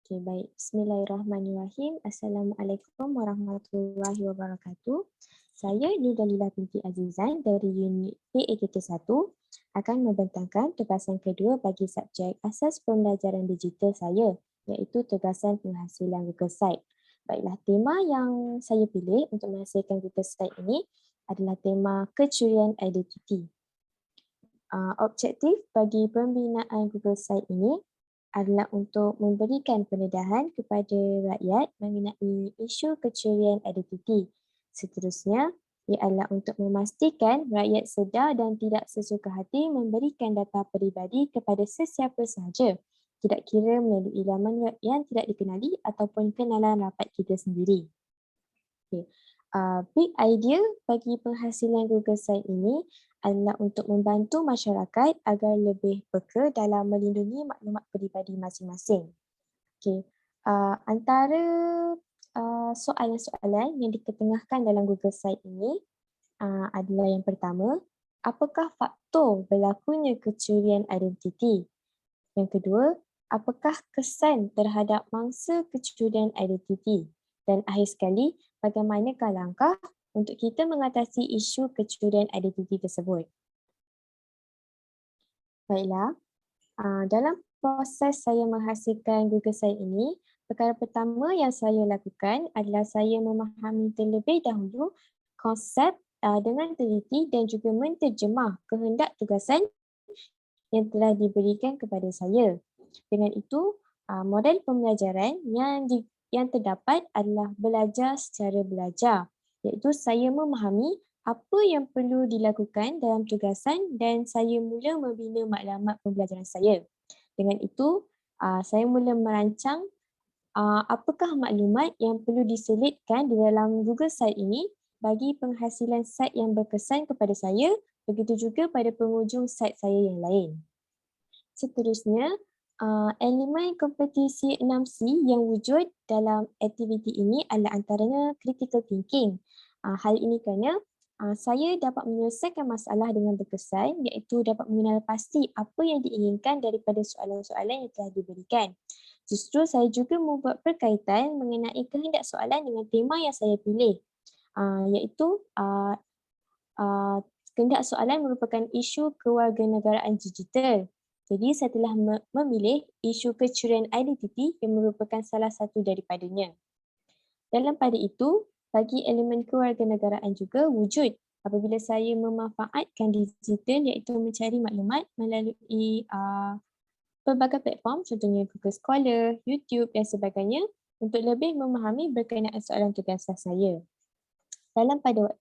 Okay, baik. Bismillahirrahmanirrahim. Assalamualaikum warahmatullahi wabarakatuh. Saya Nurdanillah binti Azizan dari unit PAKK1 akan membentangkan tugasan kedua bagi subjek asas pembelajaran digital saya, iaitu tugasan penghasilan Google Site. Baiklah, tema yang saya pilih untuk menghasilkan Google Site ini adalah tema kecurian identiti. Objektif bagi pembinaan Google Site ini adalah untuk memberikan pendedahan kepada rakyat mengenai isu kecurian identiti. Seterusnya, ia adalah untuk memastikan rakyat sedar dan tidak sesuka hati memberikan data peribadi kepada sesiapa sahaja, tidak kira melalui laman web yang tidak dikenali ataupun kenalan rapat kita sendiri. Okay. Big idea bagi penghasilan Google Site ini adalah untuk membantu masyarakat agar lebih peka dalam melindungi maklumat peribadi masing-masing. Okay. Antara soalan-soalan yang diketengahkan dalam Google Site ini adalah yang pertama, apakah faktor berlakunya kecurian identiti? Yang kedua, apakah kesan terhadap mangsa kecurian identiti? Dan akhir sekali, bagaimanakah langkah untuk kita mengatasi isu kecurian identiti tersebut? Baiklah, dalam proses saya menghasilkan Google Site ini, perkara pertama yang saya lakukan adalah saya memahami terlebih dahulu konsep dengan teliti dan juga menterjemah kehendak tugasan yang telah diberikan kepada saya. Dengan itu, model pembelajaran yang terdapat adalah belajar secara belajar, iaitu saya memahami apa yang perlu dilakukan dalam tugasan dan saya mula membina maklumat pembelajaran saya. Dengan itu, saya mula merancang apakah maklumat yang perlu diselitkan di dalam Google Site ini bagi penghasilan site yang berkesan kepada saya, begitu juga pada penghujung site saya yang lain. Seterusnya, elemen kompetisi 6C yang wujud dalam aktiviti ini adalah antaranya critical thinking. Hal ini kerana saya dapat menyelesaikan masalah dengan berkesan, iaitu dapat mengenal pasti apa yang diinginkan daripada soalan-soalan yang telah diberikan. Justru saya juga membuat perkaitan mengenai kehendak soalan dengan tema yang saya pilih, iaitu kehendak soalan merupakan isu kewarganegaraan digital. Jadi saya telah memilih isu kecurian identiti yang merupakan salah satu daripadanya. Dalam pada itu, bagi elemen kewarganegaraan juga wujud apabila saya memanfaatkan digital iaitu mencari maklumat melalui pelbagai platform contohnya Google Scholar, YouTube dan sebagainya untuk lebih memahami berkenaan soalan tugasan saya. Dalam pada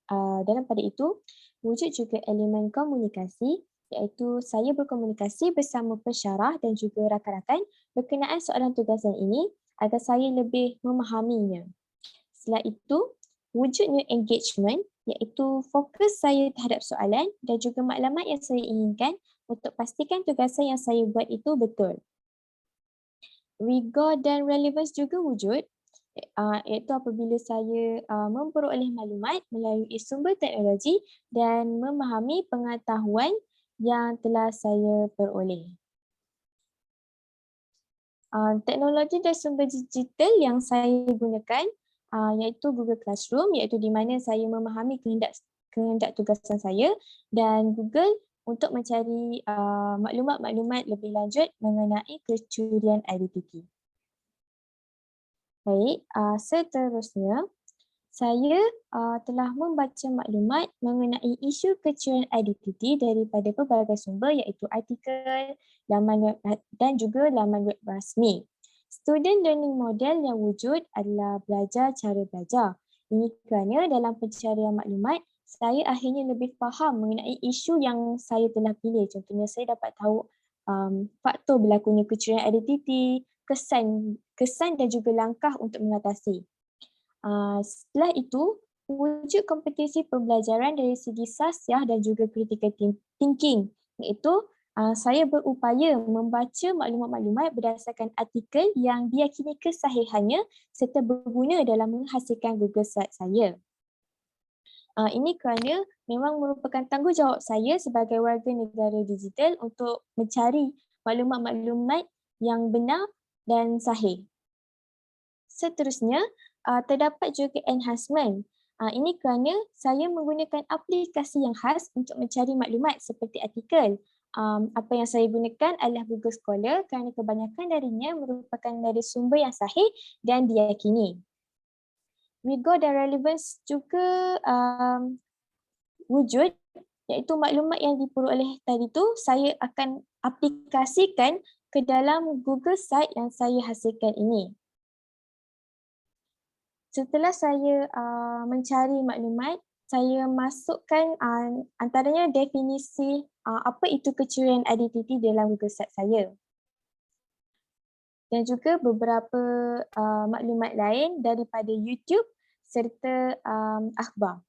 itu, wujud juga elemen komunikasi iaitu saya berkomunikasi bersama pensyarah dan juga rakan-rakan berkenaan soalan tugasan ini agar saya lebih memahaminya. Setelah itu, wujudnya engagement iaitu fokus saya terhadap soalan dan juga maklumat yang saya inginkan untuk pastikan tugasan yang saya buat itu betul. Rigor dan relevance juga wujud iaitu apabila saya memperoleh maklumat melalui sumber teknologi dan memahami pengetahuan yang telah saya peroleh. Teknologi dan sumber digital yang saya gunakan iaitu Google Classroom, iaitu di mana saya memahami kehendak tugasan saya, dan Google untuk mencari maklumat-maklumat lebih lanjut mengenai kecurian identiti. Baik, seterusnya saya telah membaca maklumat mengenai isu kecurian identiti daripada pelbagai sumber iaitu artikel, laman web dan juga laman web rasmi. Student learning model yang wujud adalah belajar cara belajar. Ini kerana dalam pencarian maklumat, saya akhirnya lebih faham mengenai isu yang saya telah pilih. Contohnya saya dapat tahu faktor berlakunya kecurian identiti, kesan dan juga langkah untuk mengatasi. Setelah itu, wujud kompetisi pembelajaran dari segi sasiah dan juga critical thinking, iaitu saya berupaya membaca maklumat-maklumat berdasarkan artikel yang diyakini kesahihannya serta berguna dalam menghasilkan Google Site saya. Ini kerana memang merupakan tanggungjawab saya sebagai warga negara digital untuk mencari maklumat-maklumat yang benar dan sahih. Seterusnya, terdapat juga enhancement. Ini kerana saya menggunakan aplikasi yang khas untuk mencari maklumat seperti artikel. Apa yang saya gunakan adalah Google Scholar kerana kebanyakan darinya merupakan dari sumber yang sahih dan diyakini. Rigor dan relevance juga wujud, iaitu maklumat yang diperoleh tadi tu saya akan aplikasikan ke dalam Google site yang saya hasilkan ini. Setelah saya mencari maklumat, saya masukkan antaranya definisi apa itu kecurian identiti dalam Google Search saya. Dan juga beberapa maklumat lain daripada YouTube serta akhbar.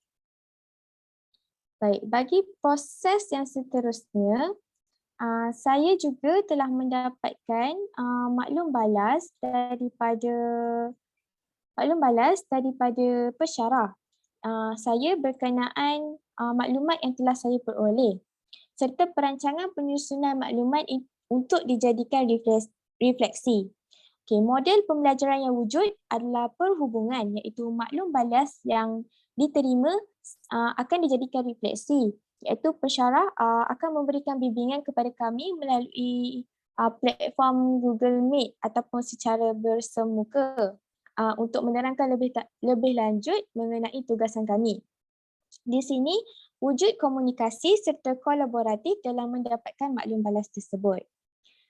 Baik, bagi proses yang seterusnya, saya juga telah mendapatkan maklum balas daripada pesyarah saya berkenaan maklumat yang telah saya peroleh serta perancangan penyusunan maklumat untuk dijadikan refleksi. Okay, model pembelajaran yang wujud adalah perhubungan iaitu maklum balas yang diterima akan dijadikan refleksi iaitu pesyarah akan memberikan bimbingan kepada kami melalui platform Google Meet ataupun secara bersemuka untuk menerangkan lebih lanjut mengenai tugasan kami. Di sini, wujud komunikasi serta kolaboratif dalam mendapatkan maklum balas tersebut.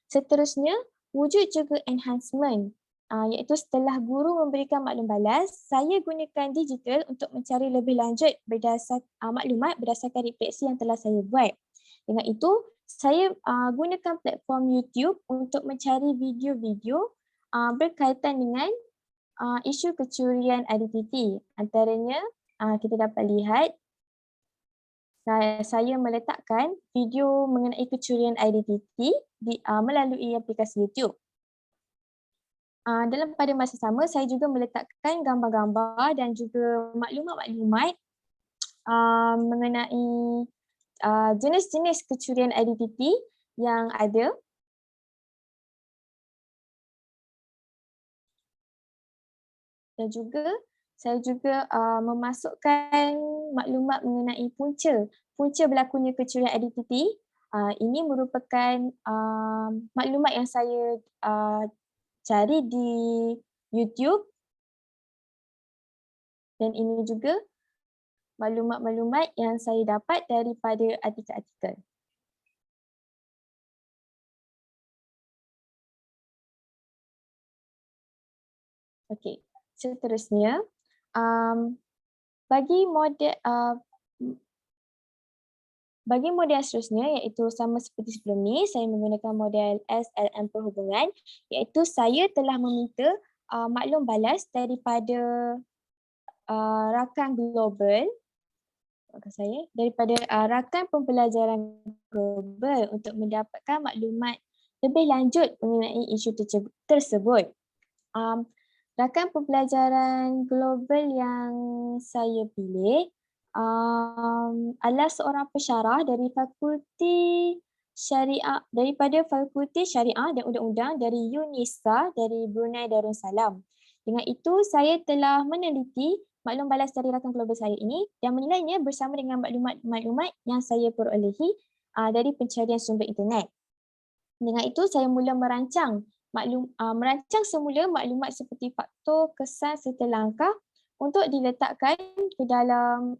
Seterusnya, wujud juga enhancement, iaitu setelah guru memberikan maklum balas, saya gunakan digital untuk mencari lebih lanjut maklumat berdasarkan refleksi yang telah saya buat. Dengan itu, saya gunakan platform YouTube untuk mencari video-video berkaitan dengan isu kecurian identiti. Antaranya, kita dapat lihat saya meletakkan video mengenai kecurian identiti melalui aplikasi YouTube. Dalam pada masa sama, saya juga meletakkan gambar-gambar dan juga maklumat-maklumat mengenai jenis-jenis kecurian identiti yang ada. Dan juga saya juga memasukkan maklumat mengenai punca berlakunya kecurian identiti. Ini merupakan maklumat yang saya cari di YouTube dan ini juga maklumat-maklumat yang saya dapat daripada artikel-artikel. Okey, seterusnya bagi model yang seterusnya iaitu sama seperti sebelum ni, saya menggunakan model SLM perhubungan iaitu saya telah meminta maklum balas daripada rakan global daripada rakan pembelajaran global untuk mendapatkan maklumat lebih lanjut mengenai isu tersebut. Rakan pembelajaran global yang saya pilih adalah seorang pesyarah dari Fakulti Syariah dan Undang-Undang dari UNISA dari Brunei Darussalam. Dengan itu, saya telah meneliti maklum balas dari rakan global saya ini dan menilainya bersama dengan maklumat-maklumat yang saya perolehi dari pencarian sumber internet. Dengan itu, saya mula merancang semula maklumat seperti faktor, kesan serta langkah untuk diletakkan ke dalam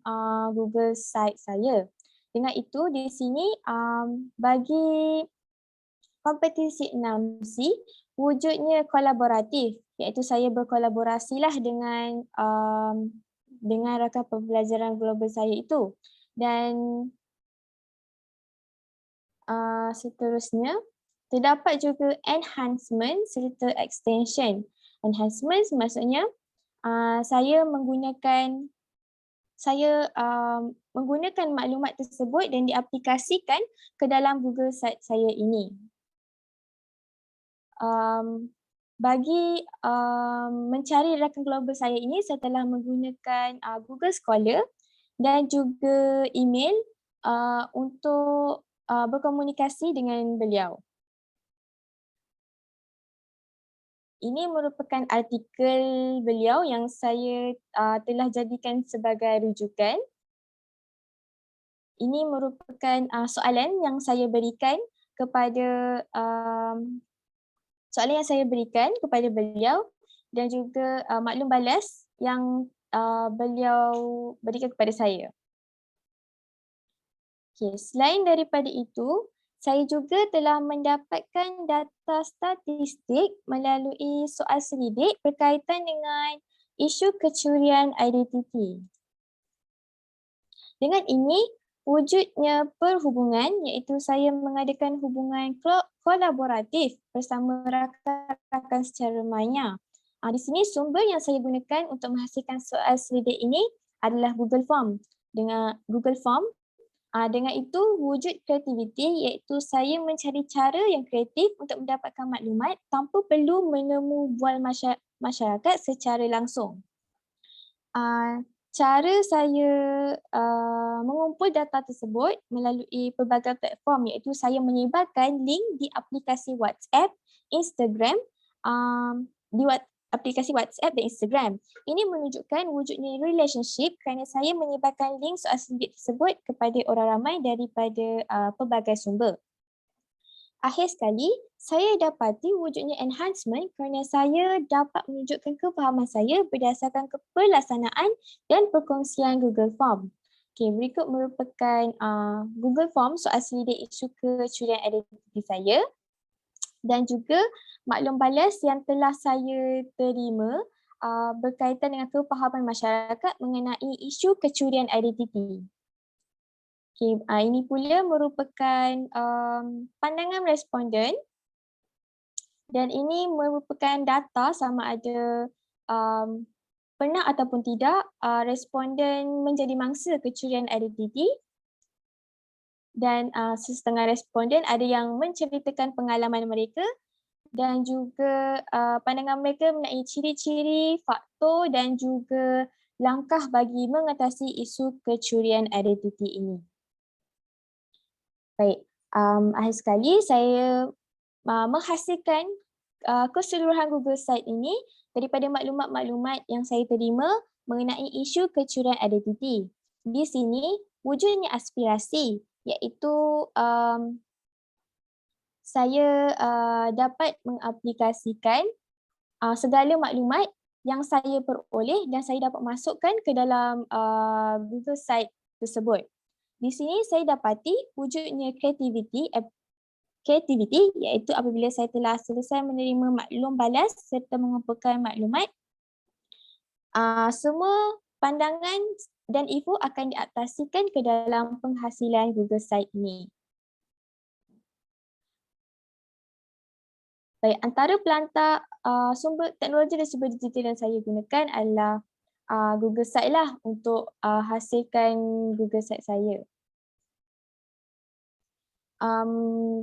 Google site saya. Dengan itu, di sini bagi kompetisi 6C, wujudnya kolaboratif, iaitu saya berkolaborasilah dengan rakan pembelajaran global saya itu. Dan seterusnya, terdapat juga enhancement serta extension. Enhancement maksudnya saya menggunakan maklumat tersebut dan diaplikasikan ke dalam Google site saya ini. Bagi mencari rakan global saya ini, saya telah menggunakan Google Scholar dan juga email untuk berkomunikasi dengan beliau. Ini merupakan artikel beliau yang saya telah jadikan sebagai rujukan. Ini merupakan soalan yang saya berikan kepada beliau dan juga maklum balas yang beliau berikan kepada saya. Okay, selain daripada itu, saya juga telah mendapatkan data statistik melalui soal selidik berkaitan dengan isu kecurian identiti. Dengan ini, wujudnya perhubungan iaitu saya mengadakan hubungan kolaboratif bersama rakan-rakan secara maya. Di sini sumber yang saya gunakan untuk menghasilkan soal selidik ini adalah Google Form. Dengan Google Form, dengan itu wujud kreativiti iaitu saya mencari cara yang kreatif untuk mendapatkan maklumat tanpa perlu menemu bual masyarakat secara langsung. Cara saya mengumpul data tersebut melalui pelbagai platform iaitu saya menyebarkan link di aplikasi WhatsApp, Instagram, aplikasi WhatsApp dan Instagram. Ini menunjukkan wujudnya relationship kerana saya menyebarkan link soal selidik tersebut kepada orang ramai daripada pelbagai sumber. Akhir sekali, saya dapati wujudnya enhancement kerana saya dapat menunjukkan kefahaman saya berdasarkan pelaksanaan dan perkongsian Google Form. Okay, berikut merupakan Google Form soal selidik isu kecurian identiti saya dan juga maklum balas yang telah saya terima berkaitan dengan kefahaman masyarakat mengenai isu kecurian identiti. Okay, ini pula merupakan pandangan responden dan ini merupakan data sama ada pernah ataupun tidak responden menjadi mangsa kecurian identiti. Dan setengah responden ada yang menceritakan pengalaman mereka dan juga pandangan mereka mengenai ciri-ciri, faktor dan juga langkah bagi mengatasi isu kecurian identiti ini. Baik, akhir sekali saya menghasilkan keseluruhan Google Site ini daripada maklumat-maklumat yang saya terima mengenai isu kecurian identiti. Di sini wujudnya aspirasi iaitu saya dapat mengaplikasikan segala maklumat yang saya peroleh dan saya dapat masukkan ke dalam Google Site tersebut. Di sini saya dapati wujudnya kreativiti iaitu apabila saya telah selesai menerima maklum balas serta mengumpulkan maklumat, semua pandangan dan info akan diadaptasikan ke dalam penghasilan Google Site ini. Baik, antara pelantar sumber teknologi dan sumber digital yang saya gunakan adalah Google Site lah untuk hasilkan Google Site saya.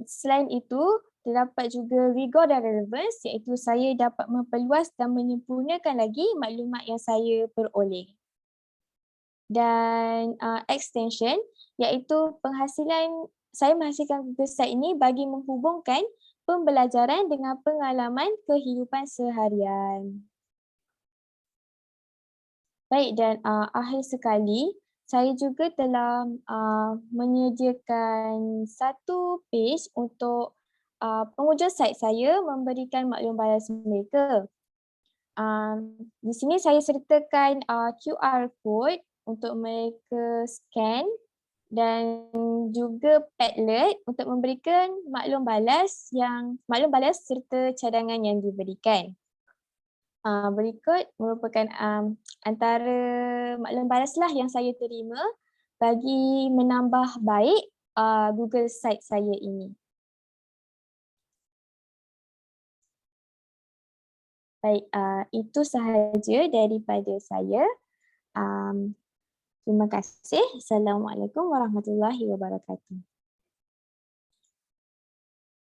Selain itu, terdapat juga rigor dan relevance iaitu saya dapat memperluas dan menyempurnakan lagi maklumat yang saya peroleh. Dan extension iaitu saya menghasilkan Google Site ini bagi menghubungkan pembelajaran dengan pengalaman kehidupan seharian. Baik, dan akhir sekali, saya juga telah menyediakan satu page untuk penghujung site saya memberikan maklum balas mereka. Di sini saya sertakan QR code untuk mereka scan dan juga Padlet untuk memberikan maklum balas serta cadangan yang diberikan. Berikut merupakan antara maklum balaslah yang saya terima bagi menambah baik Google Site saya ini. Baik, itu sahaja daripada saya. Terima kasih. Assalamualaikum warahmatullahi wabarakatuh.